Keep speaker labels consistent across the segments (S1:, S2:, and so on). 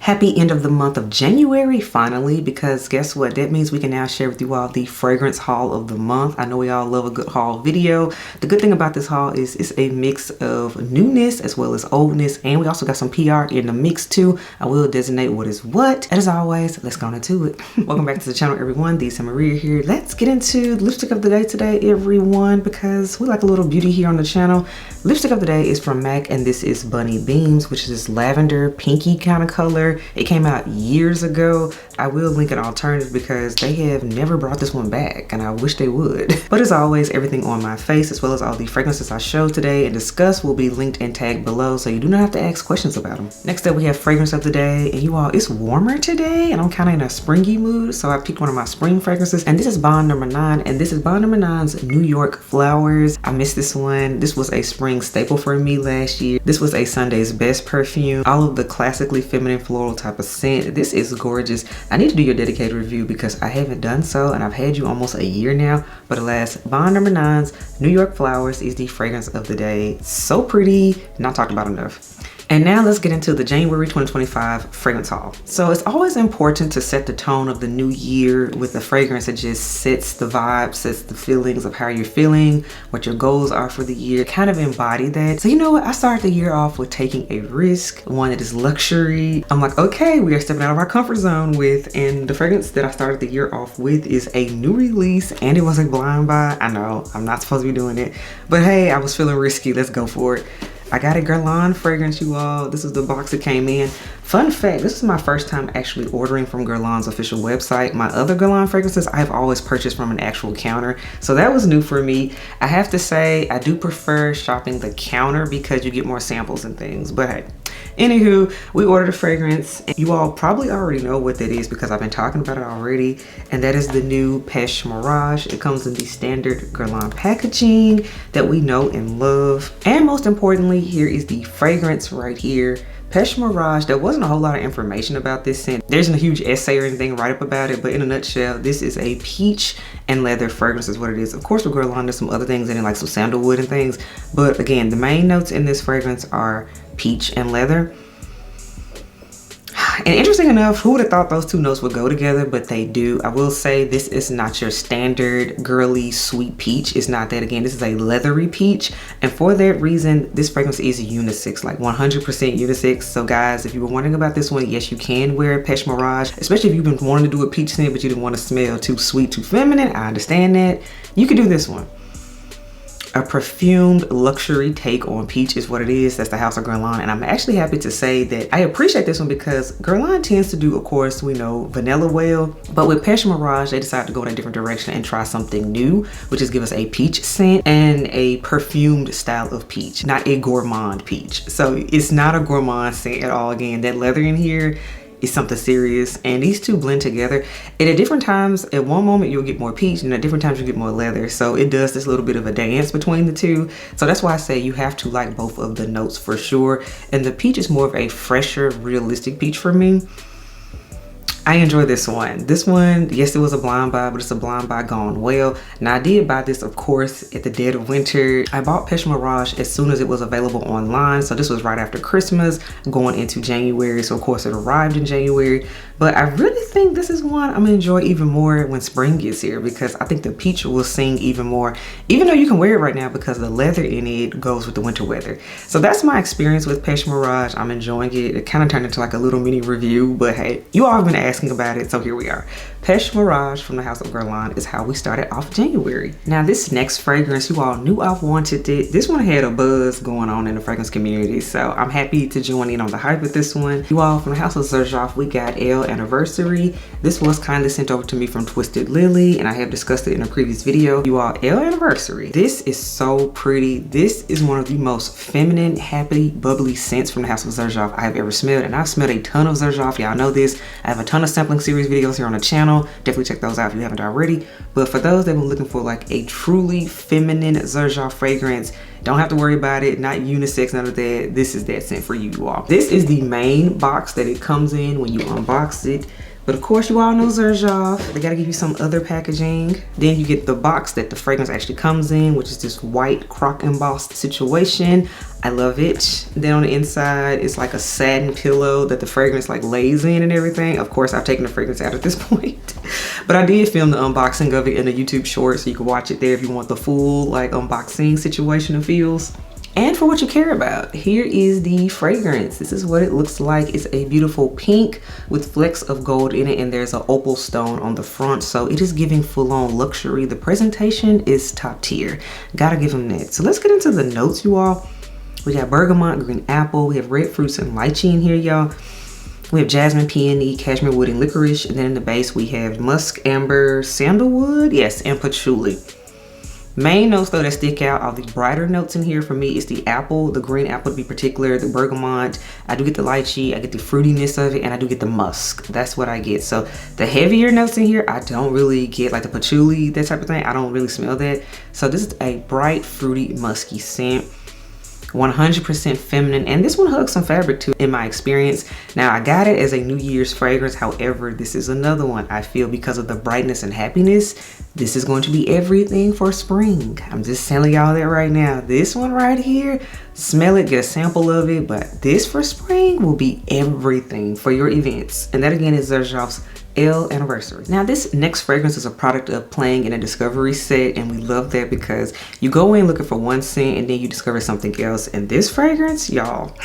S1: Happy end of the month of January, finally, because guess what? That means we can now share with you all the fragrance haul of the month. I know we all love a good haul video. The good thing about this haul is it's a mix of newness as well as oldness, and we also got some PR in the mix too. I will designate what is what. And as always, let's go into it. Welcome back to the channel, everyone. Dee Maria here. Let's get into the lipstick of the day today, everyone, because we like a little beauty here on the channel. Lipstick of the day is from MAC, and this is Bunnybeams, which is this lavender pinky kind of color. It came out years ago. I will link an alternative because they have never brought this one back, and I wish they would. But as always, everything on my face as well as all the fragrances I showed today and discussed will be linked and tagged below, so you do not have to ask questions about them. Next up, we have fragrance of the day, and you all, it's warmer today and I'm kind of in a springy mood, so I picked one of my spring fragrances, and this is Bond number 9, and this is Bond number 9's New York Flowers. I missed this one. This was a spring staple for me last year. This was a Sunday's Best perfume. All of the classically feminine floral type of scent. This is gorgeous. I need to do your dedicated review because I haven't done so, and I've had you almost a year now. But alas, Bond number 9's New York Flowers is the fragrance of the day. So pretty, not talked about enough. And now let's get into the January 2025 fragrance haul. So it's always important to set the tone of the new year with a fragrance that just sets the vibe, sets the feelings of how you're feeling, what your goals are for the year, kind of embody that. So you know what? I started the year off with taking a risk, one that is luxury. I'm like, okay, we are stepping out of our comfort zone with, and the fragrance that I started the year off with is a new release, and it was a blind buy. I know, I'm not supposed to be doing it, but hey, I was feeling risky. Let's go for it. I got a Guerlain fragrance, you all. This is the box that came in. Fun fact, this is my first time actually ordering from Guerlain's official website. My other Guerlain fragrances, I've always purchased from an actual counter. So that was new for me. I have to say, I do prefer shopping the counter because you get more samples and things, but hey. Anywho, we ordered a fragrance. You all probably already know what that is because I've been talking about it already. And that is the new Pêche Mirage. It comes in the standard Guerlain packaging that we know and love. And most importantly, here is the fragrance right here. Pêche Mirage, there wasn't a whole lot of information about this scent. There isn't a huge essay or anything write up about it, but in a nutshell, this is a peach and leather fragrance is what it is. Of course, with Guerlain, there's some other things in it, like some sandalwood and things. But again, the main notes in this fragrance are peach and leather. And interesting enough, who would have thought those two notes would go together, but they do. I will say this is not your standard girly sweet peach. It's not that. Again, this is a leathery peach, and for that reason this fragrance is unisex, like 100% unisex. So guys, if you were wondering about this one, yes, you can wear Pêche Mirage, especially if you've been wanting to do a peach scent but you didn't want to smell too sweet, too feminine. I understand that. You could do this one. A perfumed luxury take on peach is what it is. That's the House of Guerlain, and I'm actually happy to say that I appreciate this one because Guerlain tends to do, of course, we know vanilla well, but with Pêche Mirage they decided to go in a different direction and try something new, which is give us a peach scent and a perfumed style of peach, not a gourmand peach. So it's not a gourmand scent at all. Again, that leather in here is something serious, and these two blend together. And at different times, at one moment you'll get more peach, and at different times you get more leather. So it does this little bit of a dance between the two. So that's why I say you have to like both of the notes for sure. And the peach is more of a fresher, realistic peach for me. I enjoy this one. This one, yes, it was a blind buy, but it's a blind buy gone well. Now I did buy this, of course, at the dead of winter. I bought Pêche Mirage as soon as it was available online. So this was right after Christmas, going into January. So of course it arrived in January. But I really think this is one I'm gonna enjoy even more when spring gets here, because I think the peach will sing even more, even though you can wear it right now because the leather in it goes with the winter weather. So that's my experience with Pêche Mirage. I'm enjoying it. It kind of turned into like a little mini review, but hey, you all have been asking about it, so here we are. Pêche Mirage from the House of Guerlain is how we started off January. Now this next fragrance, you all knew I wanted it. This one had a buzz going on in the fragrance community, so I'm happy to join in on the hype with this one. You all, from the House of Xerjoff, we got Elle Anniversary. This was kindly sent over to me from Twisted Lily, and I have discussed it in a previous video. You all, Elle Anniversary. This is so pretty. This is one of the most feminine, happy, bubbly scents from the House of Xerjoff I have ever smelled, and I've smelled a ton of Xerjoff. Y'all know this. I have a ton of sampling series videos here on the channel. Definitely check those out if you haven't already. But for those that were looking for like a truly feminine Xerjoff fragrance, Don't have to worry about it. Not unisex, none of that. This is that scent for you all. This is the main box that it comes in when you unbox it. But of course, you all know Xerjoff. They gotta give you some other packaging. Then you get the box that the fragrance actually comes in, which is this white croc embossed situation. I love it. Then on the inside, it's like a satin pillow that the fragrance like lays in and everything. Of course, I've taken the fragrance out at this point. But I did film the unboxing of it in a YouTube short, so you can watch it there if you want the full like unboxing situation and feels. And for what you care about, here is the fragrance. This is what it looks like. It's a beautiful pink with flecks of gold in it, and there's an opal stone on the front. So it is giving full-on luxury. The presentation is top tier. Gotta give them that. So let's get into the notes, you all. We got bergamot, green apple. We have red fruits and lychee in here, y'all. We have jasmine, peony, cashmere wood, and licorice. And then in the base, we have musk, amber, sandalwood, yes, and patchouli. Main notes though that stick out are the brighter notes in here. For me, it's the apple, the green apple to be particular, the bergamot. I do get the lychee, I get the fruitiness of it, and I do get the musk. That's what I get. So the heavier notes in here, I don't really get, like the patchouli, that type of thing. I don't really smell that. So this is a bright, fruity, musky scent. 100% feminine, and this one hugs some fabric too in my experience. Now I got it as a New Year's fragrance, however this is another one I feel because of the brightness and happiness, this is going to be everything for spring. I'm just telling y'all that right now. This one right here, smell it, get a sample of it, but this for spring will be everything for your events. And that again is Xerjoff's Elle anniversary. Now this next fragrance is a product of playing in a discovery set, and we love that because you go in looking for one scent and then you discover something else. And this fragrance, y'all,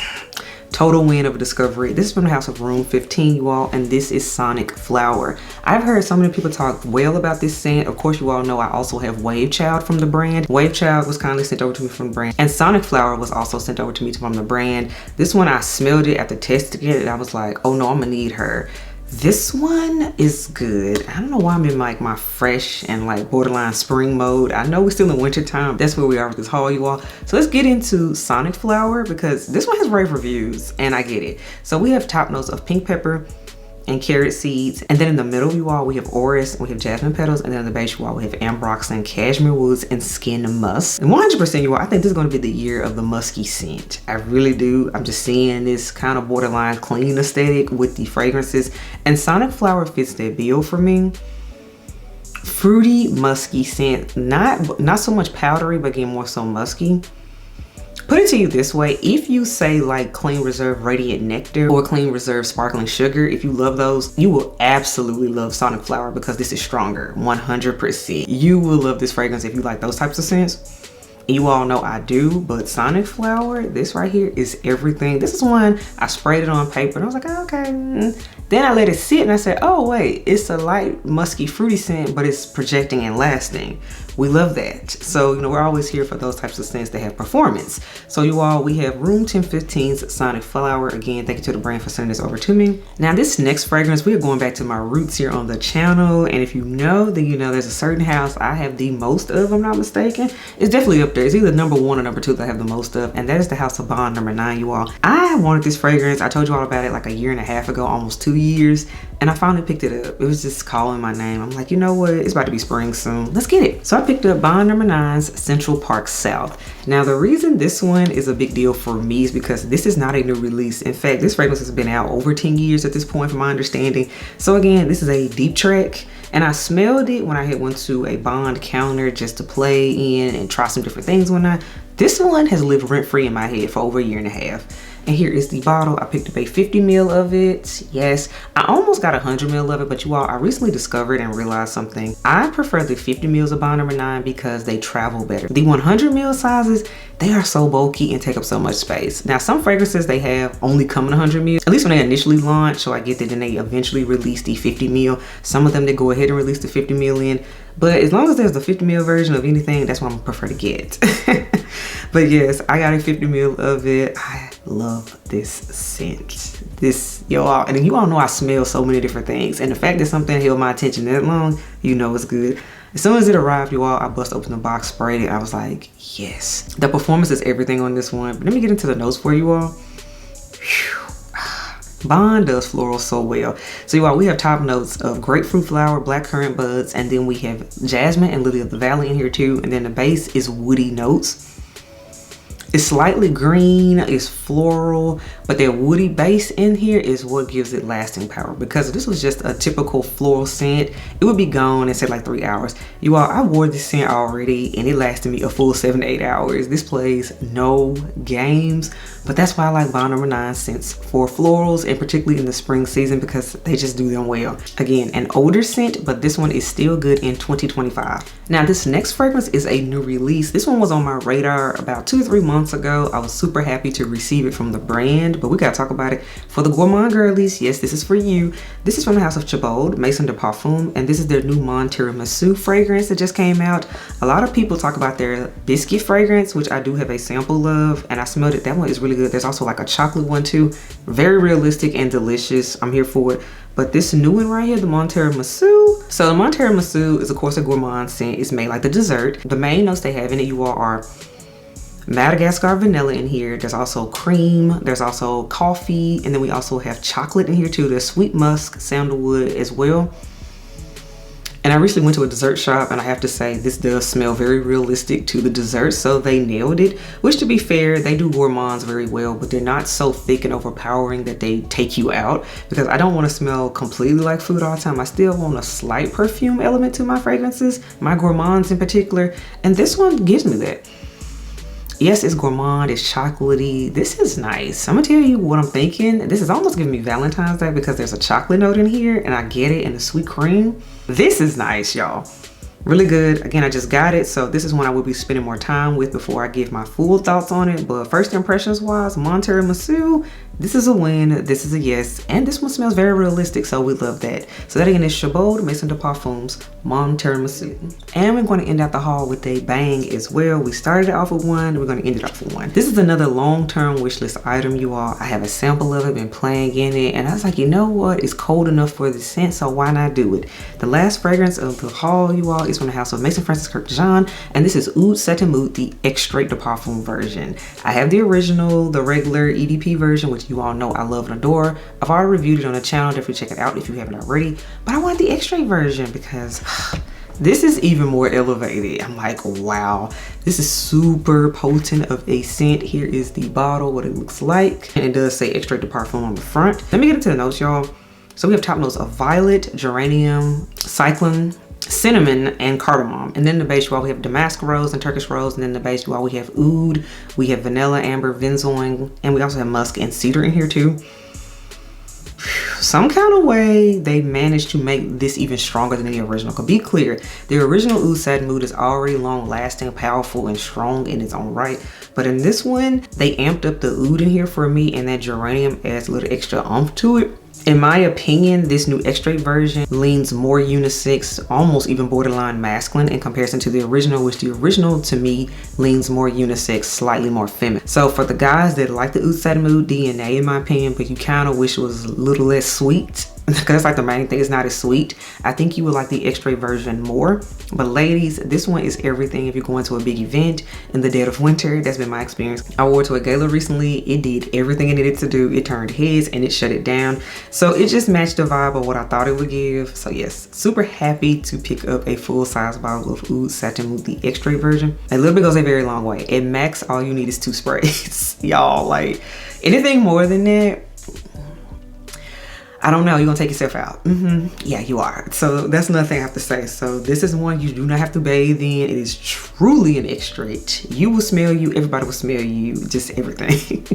S1: total win of a discovery. This is from the house of Room 15, you all, and this is Sonic Flower. I've heard so many people talk well about this scent. Of course, you all know I also have Wave Child from the brand. Wave Child was kindly sent over to me from the brand, and Sonic Flower was also sent over to me from the brand. This one, I smelled it after testing it, and I was like, oh no, I'm gonna need her. This one is good. I don't know why I'm in like my fresh and like borderline spring mode. I know we're still in winter time. That's where we are with this haul, you all. So let's get into Sonic Flower because this one has rave reviews and I get it. So we have top notes of pink pepper and carrot seeds, and then in the middle, you all, we have orris, we have jasmine petals, and then in the base, you all, we have ambroxan, cashmere woods, and skin musk. And 100%, you all, I think this is going to be the year of the musky scent. I really do. I'm just seeing this kind of borderline clean aesthetic with the fragrances, and Sonic Flower fits that bill for me. Fruity, musky scent, not so much powdery, but again more so musky. Put it to you this way, if you say like Clean Reserve Radiant Nectar or Clean Reserve Sparkling Sugar, if you love those, you will absolutely love Sonic Flower because this is stronger, 100%. You will love this fragrance if you like those types of scents. You all know I do, but Sonic Flower, this right here is everything. This is one I sprayed it on paper and I was like, oh, okay. Then I let it sit and I said, oh wait, it's a light musky fruity scent, but it's projecting and lasting. We love that. So, you know, we're always here for those types of scents that have performance. So you all, we have Room 1015's Sonic Flower. Again, thank you to the brand for sending this over to me. Now this next fragrance, we are going back to my roots here on the channel. And if you know, then you know there's a certain house I have the most of, if I'm not mistaken. It's definitely up there. It's either number 1 or number 2 that I have the most of. And that is the house of Bond number 9, you all. I wanted this fragrance. I told you all about it like a year and a half ago, almost 2 years. And I finally picked it up. It was just calling my name. I'm like, you know what? It's about to be spring soon. Let's get it. So I picked up Bond number 9's Central Park South. Now the reason this one is a big deal for me is because this is not a new release. In fact, this fragrance has been out over 10 years at this point from my understanding. So again, this is a deep track. And I smelled it when I had went to a Bond counter just to play in and try some different things when this one has lived rent-free in my head for over a year and a half. And here is the bottle. I picked up a 50 ml of it. Yes, I almost got 100 ml of it, but you all, I recently discovered and realized something. I prefer the 50 ml of Bond number 9 because they travel better. The 100 ml sizes, they are so bulky and take up so much space. Now, some fragrances they have only come in 100 ml, at least when they initially launch. So I get that then they eventually release the 50 ml. Some of them, they go ahead and release the 50 ml in. But as long as there's the 50 ml version of anything, that's what I'm prefer to get. But yes, I got a 50 ml of it. I love this scent. This, y'all, and you all know I smell so many different things. And the fact that something held my attention that long, you know it's good. As soon as it arrived, you all, I bust open the box, sprayed it. I was like, yes. The performance is everything on this one. But let me get into the notes for you all. Whew. Bond does floral so well. So you all, we have top notes of grapefruit flower, blackcurrant buds, and then we have jasmine and lily of the valley in here too. And then the base is woody notes. It's slightly green, it's floral, but that woody base in here is what gives it lasting power. Because if this was just a typical floral scent, it would be gone in say like 3 hours. You all, I wore this scent already and it lasted me a full 7 to 8 hours. This plays no games, but that's why I like bottle number 9 scents for florals, and particularly in the spring season because they just do them well. Again, an older scent, but this one is still good in 2025. Now this next fragrance is a new release. This one was on my radar about 2 or 3 months ago. I was super happy to receive it from the brand, but we gotta talk about it. For the gourmand girlies, yes, this is for you. This is from the house of Chabaud, Maison de Parfum, and this is their new Mon Tiramisu fragrance that just came out. A lot of people talk about their biscuit fragrance, which I do have a sample of, and I smelled it. That one is really good. There's also like a chocolate one too. Very realistic and delicious. I'm here for it. But this new one right here, the Mon Tiramisu. So the Mon Tiramisu is of course a gourmand scent. It's made like the dessert. The main notes they have in it, you all, are Madagascar vanilla in here. There's also cream, there's also coffee, and then we also have chocolate in here too. There's sweet musk, sandalwood as well. And I recently went to a dessert shop, and I have to say this does smell very realistic to the dessert, so they nailed it. Which, to be fair, they do gourmands very well, but they're not so thick and overpowering that they take you out, because I don't want to smell completely like food all the time. I still want a slight perfume element to my fragrances, my gourmands in particular, and this one gives me that. Yes, it's gourmand, it's chocolatey. This is nice. I'm gonna tell you what I'm thinking. This is almost giving me Valentine's Day because there's a chocolate note in here and I get it, and the sweet cream. This is nice, y'all. Really good. Again, I just got it, so this is one I will be spending more time with before I give my full thoughts on it. But first impressions wise, Mon Tiramisu, this is a win, this is a yes, and this one smells very realistic, so we love that. So that again is Chabaud Maison de Parfums Mon Tiramisu. And we're going to end out the haul with a bang as well. We started it off with one, we're going to end it off with one. This is another long-term wish list item, you all. I have a sample of it, been playing in it, and I was like, you know what, it's cold enough for the scent, so why not do it? The last fragrance of the haul, you all, is from the house of Maison Francis Kurkdjian Jean, and this is Oud Satin Mood, the Extrait de Parfum version. I have the original, the regular EDP version, which you all know I love and adore. I've already reviewed it on the channel, definitely check it out if you haven't already, but I want the Extrait version because this is even more elevated. I'm like, wow, this is super potent of a scent. Here is the bottle, what it looks like, and it does say Extrait de Parfum on the front. Let me get into the notes, y'all. So we have top notes of violet, geranium, cyclone, cinnamon, and cardamom. And then the base, you all, we have damask rose and Turkish rose. And then the base, you all, we have oud, we have vanilla, amber, benzoin, and we also have musk and cedar in here too. Some kind of way they managed to make this even stronger than the original. Cause be clear, the original Oud Satin Mood is already long lasting, powerful, and strong in its own right. But in this one, they amped up the oud in here for me, and that geranium adds a little extra oomph to it. In my opinion, this new Extrait version leans more unisex, almost even borderline masculine in comparison to the original, which the original to me leans more unisex, slightly more feminine. So for the guys that like the Oud Satin Mood DNA in my opinion, but you kind of wish it was a little less sweet, because that's like the main thing, it's not as sweet, I think you would like the Extrait version more. But ladies, this one is everything if you're going to a big event in the dead of winter. That's been my experience. I wore it to a gala recently. It did everything it needed to do. It turned heads and it shut it down. So it just matched the vibe of what I thought it would give. So yes, super happy to pick up a full-size bottle of Oud Satin Mood, the Extrait version. A little bit goes a very long way. At max, all you need is 2 sprays. Y'all, like anything more than that, I don't know, you're gonna take yourself out. Yeah, you are. So that's another thing I have to say. So this is one you do not have to bathe in. It is truly an Extrait. You will smell you, everybody will smell you, just everything.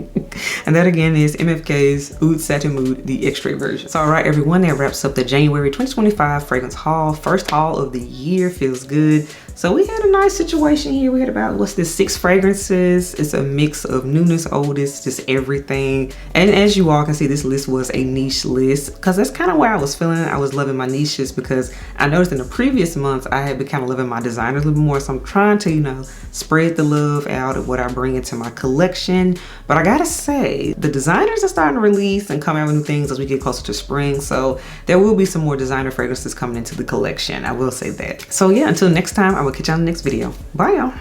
S1: And that again is MFK's Oud Satin Mood, the Extrait version. So all right, everyone, that wraps up the January 2025 fragrance haul. First haul of the year, feels good. So we had a nice situation here. We had about, what's this, 6 fragrances. It's a mix of newness, oldest, just everything. And as you all can see, this list was a niche list because that's kind of where I was feeling. I was loving my niches because I noticed in the previous months, I had been kind of loving my designers a little bit more. So I'm trying to, you know, spread the love out of what I bring into my collection. But I gotta say, the designers are starting to release and come out with new things as we get closer to spring. So there will be some more designer fragrances coming into the collection. I will say that. So yeah, until next time, I will catch you on the next video. Bye, y'all.